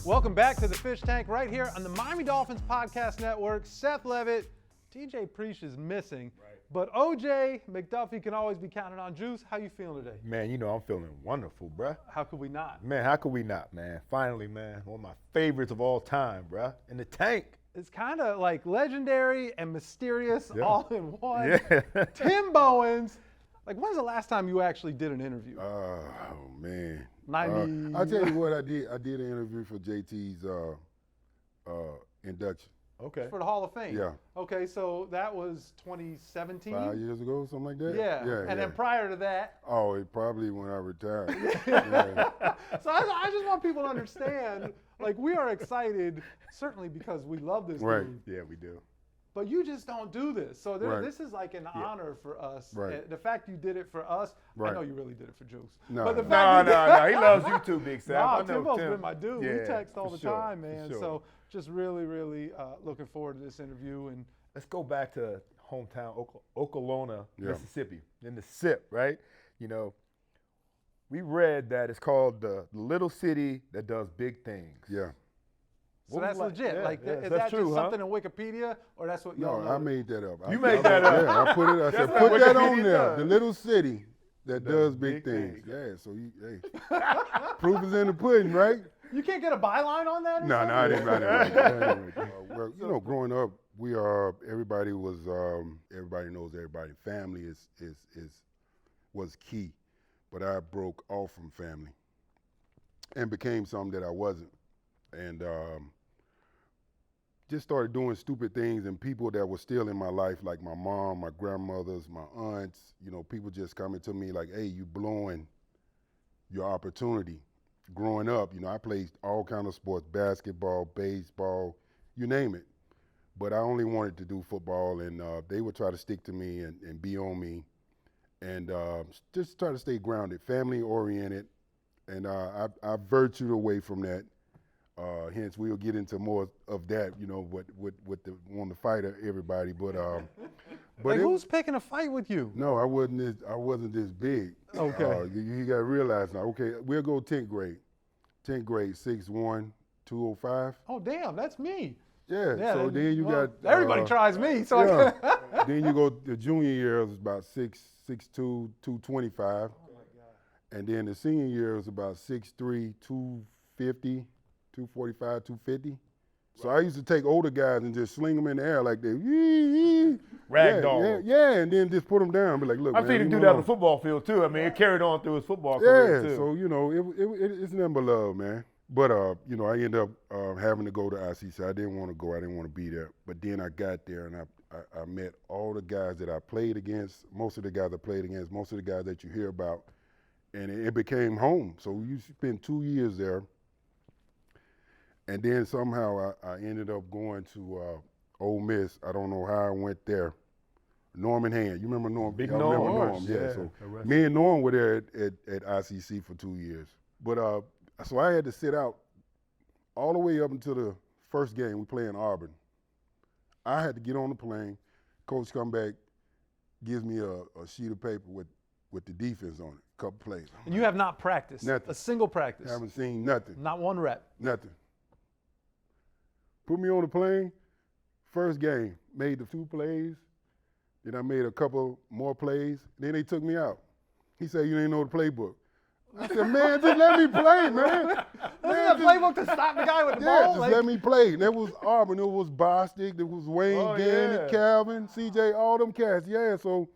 Welcome back to the Fish Tank right here on the Miami Dolphins Podcast Network. Seth, Levit, TJ Preach is missing, but OJ, McDuffie can always be counted on. Juice, how you feeling today? Man, you know I'm feeling wonderful, bruh. How could we not? Man, how could we not, man? Finally, man, one of my favorites of all time, bruh. In the tank. It's kind of like legendary and mysterious all in one. Yeah. Tim Bowens. Like, when's the last time you actually did an interview? Oh, man. 90. I'll tell you what I did. I did an interview for JT's induction. Okay. For the Hall of Fame. Yeah. Okay, so that was 2017? 5 years ago, something like that? Yeah. And then prior to that. Oh, it probably when I retired. Yeah. So I just want people to understand, like, we are excited, certainly because we love this Right. dude. Yeah, we do. But you just don't do this. So Right. this is like an honor for us. Right. The fact you did it for us, I Right. know you really did it for Juice. No, But the no. fact No. He loves you too, Big Sam. Nah, I know Timbo's Tim. been my dude. We Yeah, text all for the sure, time, for man. sure. So just really, really looking forward to this interview. And Let's go back to hometown Okolona, Yeah. Mississippi, in the SIP, right? You know, we read that it's called the little city that does big things. Yeah. so What that's was legit. yeah, Like, yeah, is that's that true, just huh? something in Wikipedia, or that's what y'all No, know? I made that up. You made that up? Yeah, I put it. I said, That's put what that Wikipedia on there. does. The little city that does big big things. things. Yeah, so hey, proof is in the pudding, right? You can't get a byline on that? or No, something? I didn't. Well, you know, growing up, we are. Everybody was. Everybody knows everybody. Family was key, but I broke off from family and became something that I wasn't, and just started doing stupid things. And people that were still in my life, like my mom, my grandmothers, my aunts. You know, people just coming to me like, "Hey, you blowing your opportunity." Growing up, you know, I played all kind of sports, basketball, baseball, you name it. But I only wanted to do football, and they would try to stick to me and be on me, and just try to stay grounded, family-oriented, and I virtued away from that. Hence, we'll get into more of that, you know, with the want to fight everybody, but Like, it- who's picking a fight with you? no, I wasn't this big. Okay. You got to realize now. Okay, we'll go 10th grade. 10th grade, 6'1", 205. Oh, damn, that's me. Yeah. Yeah, So then you well, got everybody tries me. So Yeah. Then you go the junior year it was about 6'2", 225. And then the senior year was about 6'3", 250, 245, 250. So I used to take older guys and just sling them in the air like they Ragdoll. Yeah, and then just put them down. Be like, look, I've man, seen him leave do me that on alone. the football field too. I mean, it carried on through his football career Yeah, too. so, you know, it's nothing but love, man. But, you know, I ended up having to go to ICC. I didn't want to go. I didn't want to be there. But then I got there, and I met all the guys that I played against, most of the guys I played against, most of the guys that you hear about, and it became home. So you spend 2 years there. And then somehow I ended up going to Ole Miss. I don't know how I went there. Norman Hand. You remember Norm? Big Y'all Norm. remember Of Norm? course, Yeah. yeah. So me and Norm were there at ICC for 2 years. But so I had to sit out all the way up until the first game. We play in Auburn. I had to get on the plane. Coach come back, gives me a sheet of paper with the defense on it, couple plays. And you have not practiced Nothing. a single practice. Haven't seen nothing. Not one rep. Nothing. Put me on the plane. First game, made the 2 plays. Then I made a couple more plays. Then they took me out. He said, "You didn't know the playbook." I said, "Man, just let me play, man." Isn't that playbook to stop the guy with the Yeah, ball? just Like, let me play. That was Auburn. It was Bostic. There was Wayne Oh, Gannon, yeah. Calvin, CJ, all them cats. Yeah, so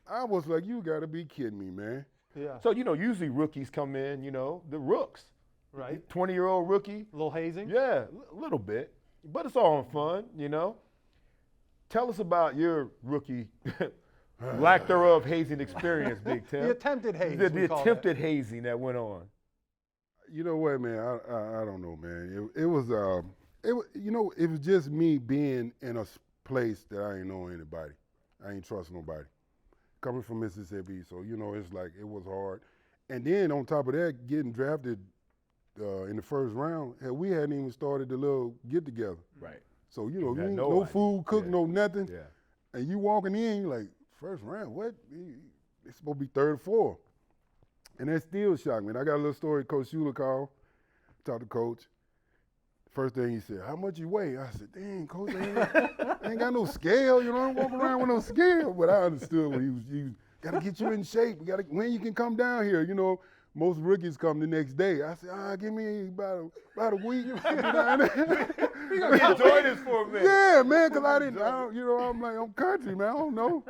I was like, you got to be kidding me, man. yeah, So, you know, usually rookies come in, you know, the rooks. right. 20-year-old rookie. A little hazing. Yeah, a little bit. But it's all in fun, you know. Tell us about your rookie, lack thereof hazing experience, Big Tim. The attempted haze. The we call attempted hazing that went on. You know what, man? I don't know, man. It was you know, it was just me being in a place that I ain't know anybody. I ain't trust nobody. Coming from Mississippi, so you know, it's like it was hard. And then on top of that, getting drafted in the first round, hell, we hadn't even started the little get together. Right. So you know, You you had ain't no no idea. food, cook, Yeah. no nothing. Yeah. And you walking in, you like, first round, what? It's supposed to be third or fourth. And that still shocked me. And I got a little story Coach Shula called, talked to Coach. First thing he said, how much you weigh? I said, dang, coach, I ain't got no scale. You know, I don't walk around with no scale. But I understood what he was got to get you in shape. When you can come down here, you know. Most rookies come the next day. I said, give me about a week. I'll be down there. You gonna enjoy this for a minute. Yeah, man, because I'm like, I'm country, man. I don't know.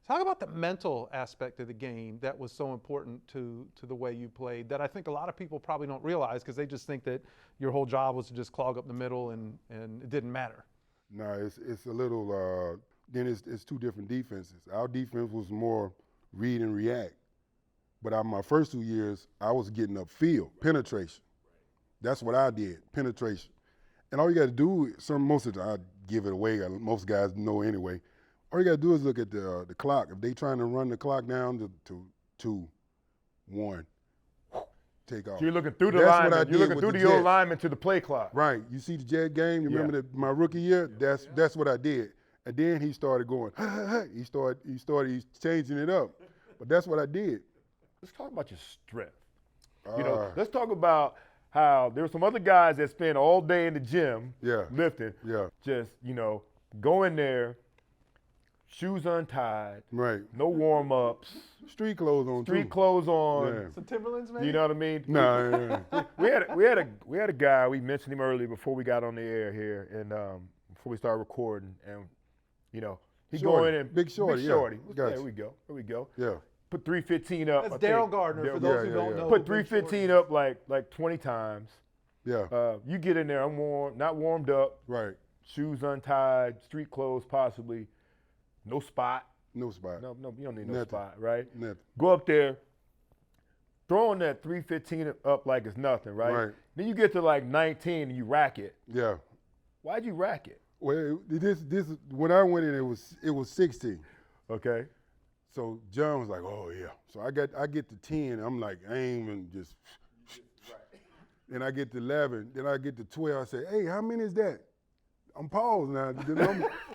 Talk about the mental aspect of the game that was so important to the way you played that I think a lot of people probably don't realize because they just think that your whole job was to just clog up the middle and it didn't matter. No, it's a little, then it's two different defenses. Our defense was more read and react. But my first 2 years, I was getting upfield, penetration. That's what I did, penetration. And all you got to do, most of the time, I give it away. Most guys know anyway. All you got to do is look at the clock. If they trying to run the clock down to 2, 1, take off. So you're looking through the lineman. You're looking through the old lineman to the play clock. Right. You see the Jet game? You remember my rookie year? That's what I did. And then he started going. He started changing it up. But that's what I did. Let's talk about your strength. Let's talk about how there were some other guys that spend all day in the gym lifting. Yeah. Just, go in there, shoes untied. Right. No warm-ups. Street clothes on. Street clothes on. Yeah. Some Timberlands, maybe? You know what I mean? No. We had a guy, we mentioned him earlier before we got on the air here and before we started recording and he go in and Big Shorty. There we go. Yeah. Put 315 up. That's Daryl Gardner, for those who don't know. Put 315 up like 20 times. Yeah. You get in there, not warmed up. Right. Shoes untied, street clothes possibly. No spot. No spot. No, you don't need no Nothing. spot, right? Nothing. Go up there, throwing that 315 up like it's nothing, right? Right. Then you get to like 19 and you rack it. Yeah. Why'd you rack it? Well, this when I went in, it was 16. Okay. So John was like, oh yeah. So I get to 10. I'm like, I ain't even just. Then I get to 11. Then I get to 12. I say, hey, how many is that? I'm paused now.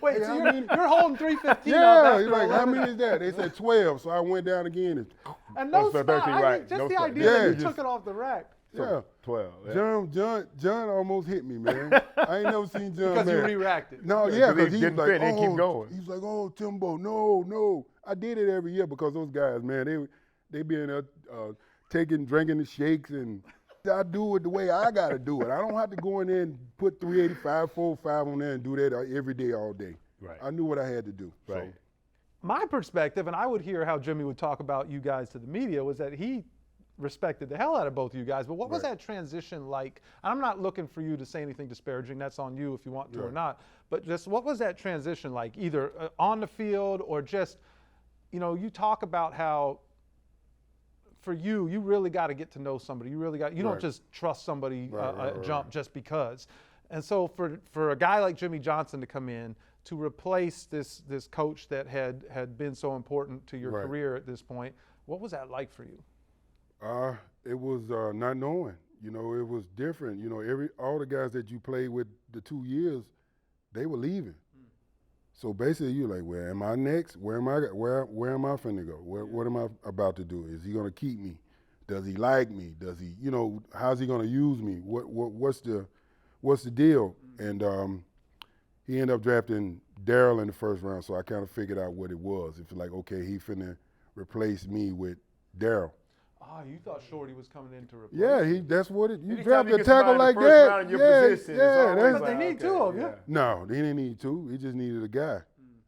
Wait, hey, so you're holding 315 up yeah, after he's like, 11? how many is that? They said 12. So I went down again. And no So spot. 13, I right. mean, just No the spot. idea Yeah, that you just- took it off the rack. Yeah. 12. Yeah. John almost hit me, man. I ain't never seen John Because you mad. re-racked it. No, Yeah, yeah, 'cause because he he was didn't like, fit, he keep going. He was like, oh, Timbo, no. I did it every year because those guys, man, they be in there drinking the shakes, and I do it the way I got to do it. I don't have to go in there and put 385, 405 on there and do that every day, all day. Right. I knew what I had to do. Right. So, My perspective, and I would hear how Jimmy would talk about you guys to the media, was that he respected the hell out of both of you guys. But what was that transition like? I'm not looking for you to say anything disparaging. That's on you if you want to or not. But just what was that transition like, either on the field or just, you talk about how for you really got to get to know somebody. You don't just trust somebody jump just because. And so for a guy like Jimmy Johnson to come in to replace this coach that had been so important to your career at this point, what was that like for you? it was not knowing. It was different. All the guys that you played with the 2 years, they were leaving. So basically, you're like, where am I next? Where am I finna go? What am I about to do? Is he gonna keep me? Does he like me? Does he, how's he gonna use me? What's the deal? And he ended up drafting Daryl in the first round, so I kind of figured out what it was. It's like, okay, he finna replace me with Daryl. Ah, you thought Shorty was coming in to replace Yeah, that's what it. You Anytime draft you a get tackle somebody in like the first that. round in your position, it's always But they like, need two of you. No, they didn't need two. He just needed a guy,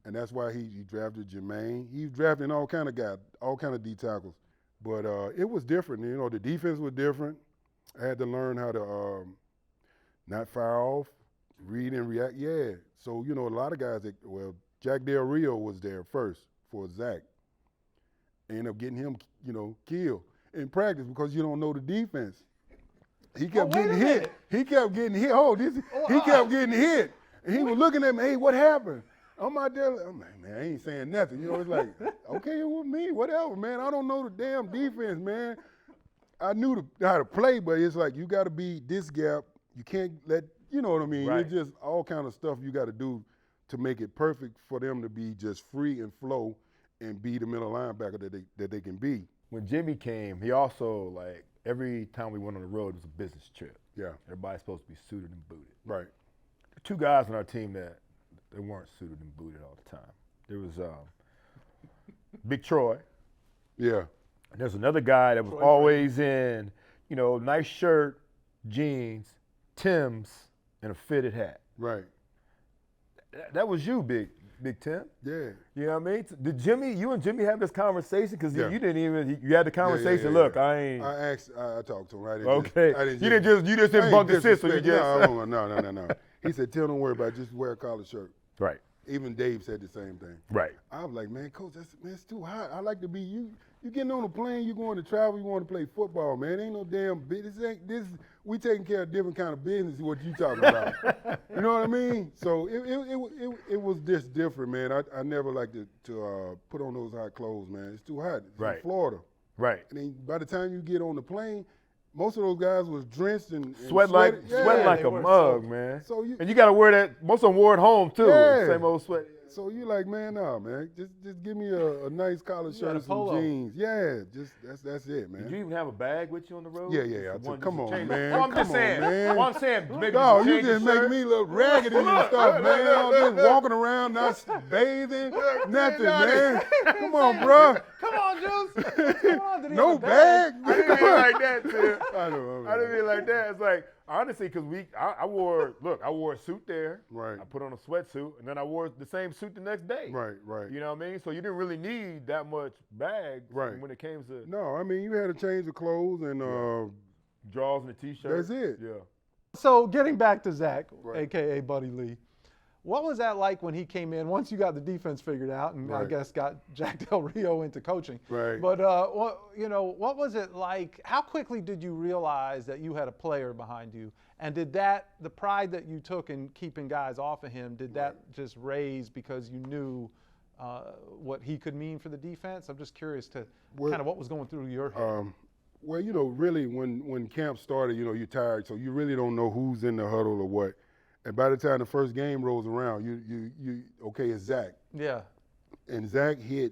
and that's why he drafted Jermaine. He was drafting all kind of guys, all kind of D tackles. But it was different. The defense was different. I had to learn how to not fire off, read and react. Yeah. So a lot of guys Jack Del Rio was there first for Zach. Ended up getting him, killed in practice because you don't know the defense. He kept getting hit. He kept getting hit. He kept getting hit. And he was looking at me, hey, what happened? I'm out there, I'm like, man, I ain't saying nothing. It's like, okay, with me, whatever, man. I don't know the damn defense, man. I knew how to play, but it's like you got to be this gap. You can't let, you know what I mean? Right. It's just all kind of stuff you got to do to make it perfect for them to be just free and flow and be the middle linebacker that they can be. When Jimmy came, he also every time we went on the road, it was a business trip. Yeah. Everybody's supposed to be suited and booted. Right. Two guys on our team that they weren't suited and booted all the time. There was Big Troy. Yeah. And there's another guy that was always in, nice shirt, jeans, Timbs, and a fitted hat. Right. That was you, Big Tim. Yeah. You know what I mean? Did you and Jimmy have this conversation? Because Yeah. you didn't even, you had the conversation. Yeah. Look, I ain't. I talked to him. I didn't Okay. Just, You just didn't bunk the sis, so you just. No. He said, Tim, don't worry about it. Just wear a collared shirt. Right. Even Dave said the same thing. Right. I was like, man, Coach, it's too hot. I like to be you. You getting on a plane, you going to travel, you want to play football, man. Ain't no damn business. We taking care of different kind of business is what you talking about. You know what I mean? So it was just different, man. I never like to put on those hot clothes, man. It's too hot. It's in Florida. Right. And then by the time you get on the plane, most of those guys was drenched and sweat like a mug, man. And you got to wear that. Most of them wore it home too. Yeah. Same old sweat. So you like, man, nah, man. Just give me a nice collared shirt and some jeans. Yeah, just that's it, man. Did you even have a bag with you on the road? Yeah. Come on, man. Well, I'm saying. Man. I'm saying, maybe No, you just make me look raggedy and stuff, man. I'm just walking around, not bathing, nothing, man. Come on, bro. Come on, Juice. Come on, did he No have a bag? I didn't mean like that, Tim. I know. I didn't mean like that. It's like, honestly, because I wore a suit there. Right. I put on a sweatsuit, and then I wore the same suit the next day. Right. You know what I mean? So you didn't really need that much bag when it came to No, I mean, you had to change the clothes and drawers and a T-shirt. that's it. Yeah. So getting back to Zach, Right. a.k.a. Buddy Lee, what was that like when he came in, once you got the defense figured out and I Right. guess got Jack Del Rio into coaching? Right. But, what was it like? How quickly did you realize that you had a player behind you? And did the pride that you took in keeping guys off of him, did that just raise because you knew what he could mean for the defense? I'm just curious to kind of what was going through your head. Well, really, when camp started, you're tired, so you really don't know who's in the huddle or what. And by the time the first game rolls around, okay, it's Zach. Yeah. And Zach hit,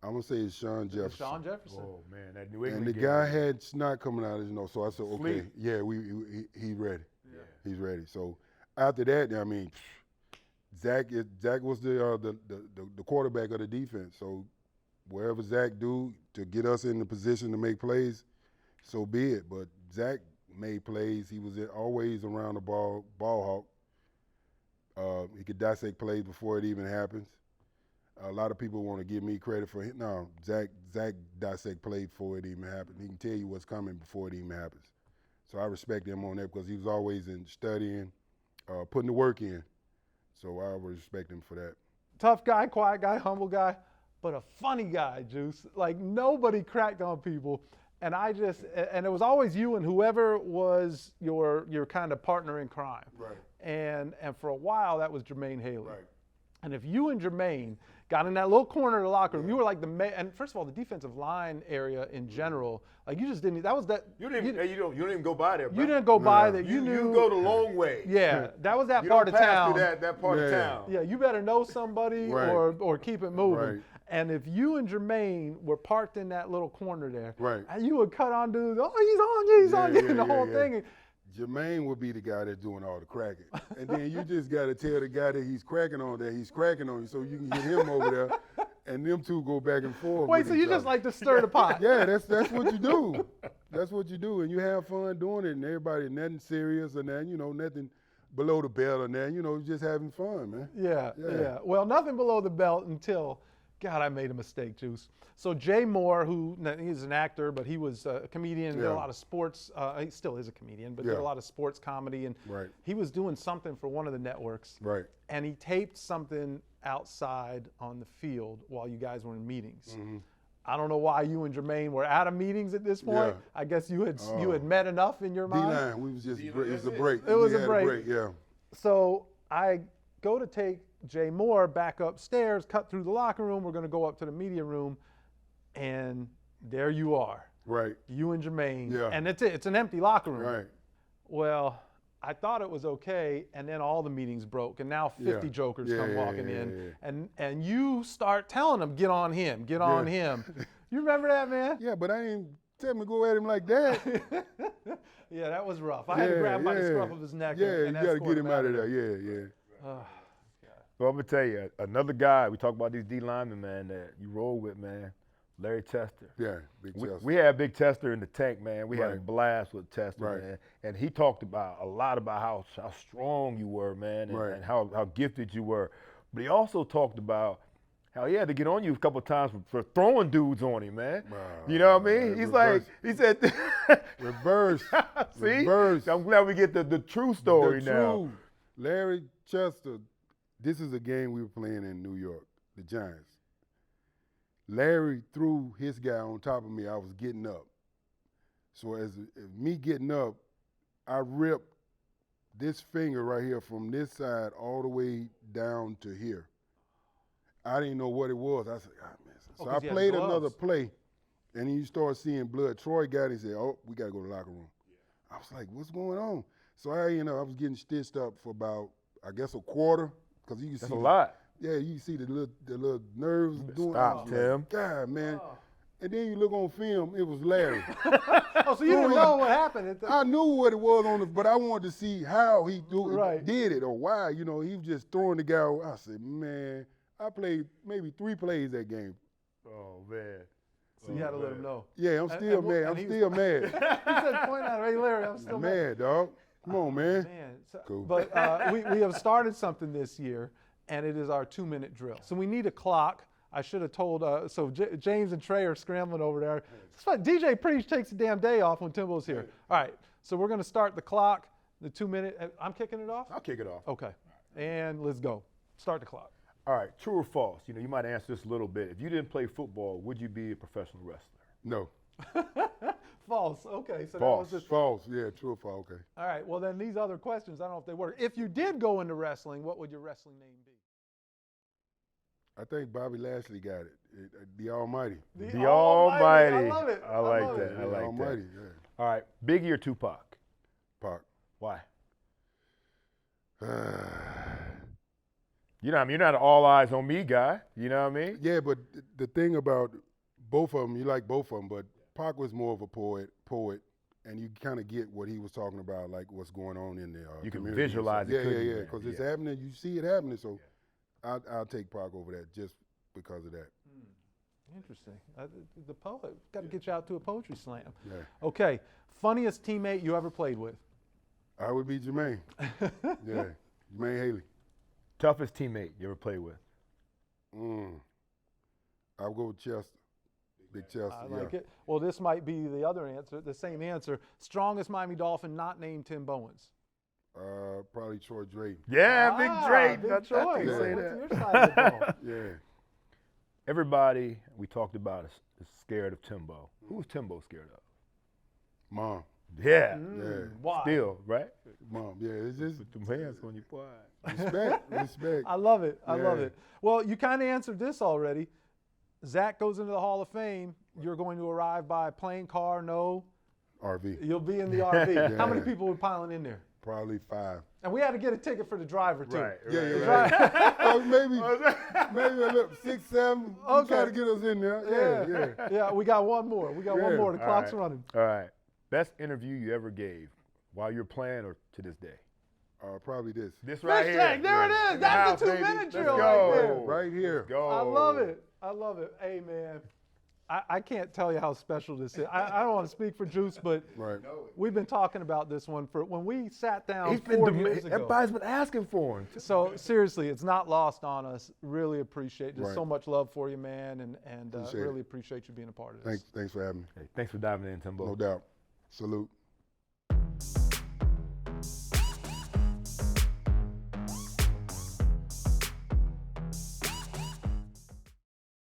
I'm going to say it's Sean Jefferson. Sean Jefferson. Oh, man, that New England And the game, guy man. had snot coming out of his nose, so I said, okay, Sleep. yeah, he's ready. Yeah. He's ready. So after that, I mean, Zach was the quarterback of the defense. So wherever Zach do to get us in the position to make plays, so be it. But Zach made plays. He was always around the ball hawk. He could dissect plays before it even happens. A lot of people want to give me credit for it. No, Zach dissect plays before it even happens. He can tell you what's coming before it even happens. So I respect him on that because he was always in studying, putting the work in. So I respect him for that. Tough guy, quiet guy, humble guy, but a funny guy, Juice. Like nobody cracked on people. And it was always you and whoever was your kind of partner in crime. Right. And for a while, that was Jermaine Haley. Right. And if you and Jermaine got in that little corner of the locker room, you were like and first of all, the defensive line area in general, like you just didn't, that was that. You don't even go by there, bro. You didn't go by that. You knew. You go the long way. Yeah, that was that You part don't of pass town. through that part of town. Yeah, you better know somebody Right. or keep it moving. Right. And if you and Jermaine were parked in that little corner there, Right. you would cut on dudes, oh, he's on you, and the whole thing. Jermaine would be the guy that's doing all the cracking. And then you just got to tell the guy that he's cracking on you so you can get him over there. And them two go back and forth. Wait, with so each you just other. like to stir the pot? Yeah, that's what you do. That's what you do. And you have fun doing it. And everybody, nothing serious or nothing, nothing below the belt or nothing. Just having fun, man. Yeah. Well, nothing below the belt until, God, I made a mistake, Juice. So Jay Moore, he's an actor, but he was a comedian, did a lot of sports. He still is a comedian, but did a lot of sports comedy. And Right. he was doing something for one of the networks. Right. And he taped something outside on the field while you guys were in meetings. Mm-hmm. I don't know why you and Jermaine were out of meetings at this point. Yeah. I guess you had met enough in your mind. D-line, we was just, it was a break. It was We a had break. Yeah. So I go to take Jay Moore back upstairs, cut through the locker room. We're going to go up to the media room, and there you are. Right. You and Jermaine. Yeah. And it's an empty locker room. Right. Well, I thought it was okay, and then all the meetings broke, and now 50 Yeah. jokers Yeah, come yeah, walking yeah, in, yeah. and you start telling them, get on him, get on him. You remember that, man? Yeah, but I didn't tell me to go at him like that. Yeah, that was rough. I had to grab him by the scruff of his neck. Yeah, and you got to escort get him out of there. Yeah. Well, I'm going to tell you, another guy, we talk about these D linemen, man, that you roll with, man, Larry Chester. Yeah, Big Chester. We had Big Chester in the tank, man. We had a Right. blast with Chester, Right. man. And he talked about a lot about how strong you were, man, and, Right. and how gifted you were. But he also talked about how he had to get on you a couple of times for throwing dudes on him, man. Wow. You know what I mean? He's Reverse. he said, Reverse. see? Reverse. I'm glad we get the true story The now. true Larry Chester, this is a game we were playing in New York, the Giants. Larry threw his guy on top of me. I was getting up. So as me getting up, I ripped this finger right here from this side all the way down to here. I didn't know what it was. I said, "Ah, man." So 'cause I you had played gloves. another play, and then you start seeing blood. Troy got it and said, "Oh, we got to go to the locker room." I was like, "What's going on?" So I was getting stitched up for about, I guess, a quarter, because you can That's see a lot. Yeah, you can see the little nerves doing. Stop, I was Tim. like, God, man. And then you look on film, it was Larry. Oh, so you didn't know what happened. I knew what it was but I wanted to see how he Right. did it or why. He was just throwing the guy. I said, man, I played maybe 3 plays that game. Oh, man. So you had to let him know. Yeah, I'm still mad. and I'm he still mad. He said, point out, hey, Larry, I'm still I'm mad. mad, dog. Come on, man. Man, Cool. But we have started something this year, and it is our 2-minute drill. So we need a clock. I should have told, James and Trey are scrambling over there. It's fun. DJ Preach takes a damn day off when Timbo's here. All right, so we're going to start the clock, the 2-minute. I'm kicking it off? I'll kick it off. Okay, and let's go. Start the clock. All right, true or false? You might answer this a little bit. If you didn't play football, would you be a professional wrestler? No. False. Okay, so False. that was just False. Yeah, true or false. Okay. all right. Well, then these other questions, I don't know if they work. If you did go into wrestling, what would your wrestling name be? I think Bobby Lashley got it. The Almighty. The Almighty. I love it. I like love that. it. I like that. Almighty, yeah. All right, Biggie or Tupac? Pac. Why? You're not an all eyes on me guy. You know what I mean? Yeah, but the thing about both of them, you like both of them, but Pac was more of a poet, and you kind of get what he was talking about, like what's going on in the You can community. visualize it, Yeah, couldn't you, yeah, man? because it's Yeah. happening. You see it happening, so I'll take Pac over that just because of that. Interesting. The poet. Got to get you out to a poetry slam. Yeah. Okay. Funniest teammate you ever played with? I would be Jermaine. Yeah, Jermaine Haley. Toughest teammate you ever played with? I'll go with Chester. Big Chester. I like it. Well, this might be the other answer, the same answer. Strongest Miami Dolphin not named Tim Bowens. Probably Troy Drayton. Yeah, Big Drake. Big That's Troy. you say What's that. your side of the ball? Yeah. Everybody we talked about is scared of Timbo. Who was Timbo scared of? Mom. Yeah. Yeah. Why? Still, right? Mom. Yeah, it's just Put them hands on your boy. respect. I love it. I love Yeah. it. Well, you kind of answered this already. Zach goes into the Hall of Fame. You're going to arrive by plane, car, no. RV. You'll be in the RV. How many Yeah. people were piling in there? Probably 5. And we had to get a ticket for the driver, too. Right. Yeah. So maybe a little 6, 7. Okay. Try to get us in there. Yeah. Yeah, we got one more. We got one Yeah. more. The All clock's right. running. All right. Best interview you ever gave while you're playing or to this day? Probably this. This right Fish here. tank, there it is. That's House, the baby. 2-minute Let's drill go. right there. Right here. Let's go. I love it. I love it. Hey, man, I can't tell you how special this is. I don't want to speak for Juice, but Right. we've been talking about this one for when we sat down He's been 4 years ago. everybody's been asking for him. So seriously, it's not lost on us. Really appreciate just Right. so much love for you, man, and Appreciate really it. appreciate you being a part of this. Thanks for having me. Hey, thanks for diving in, Timbo. No doubt. Salute.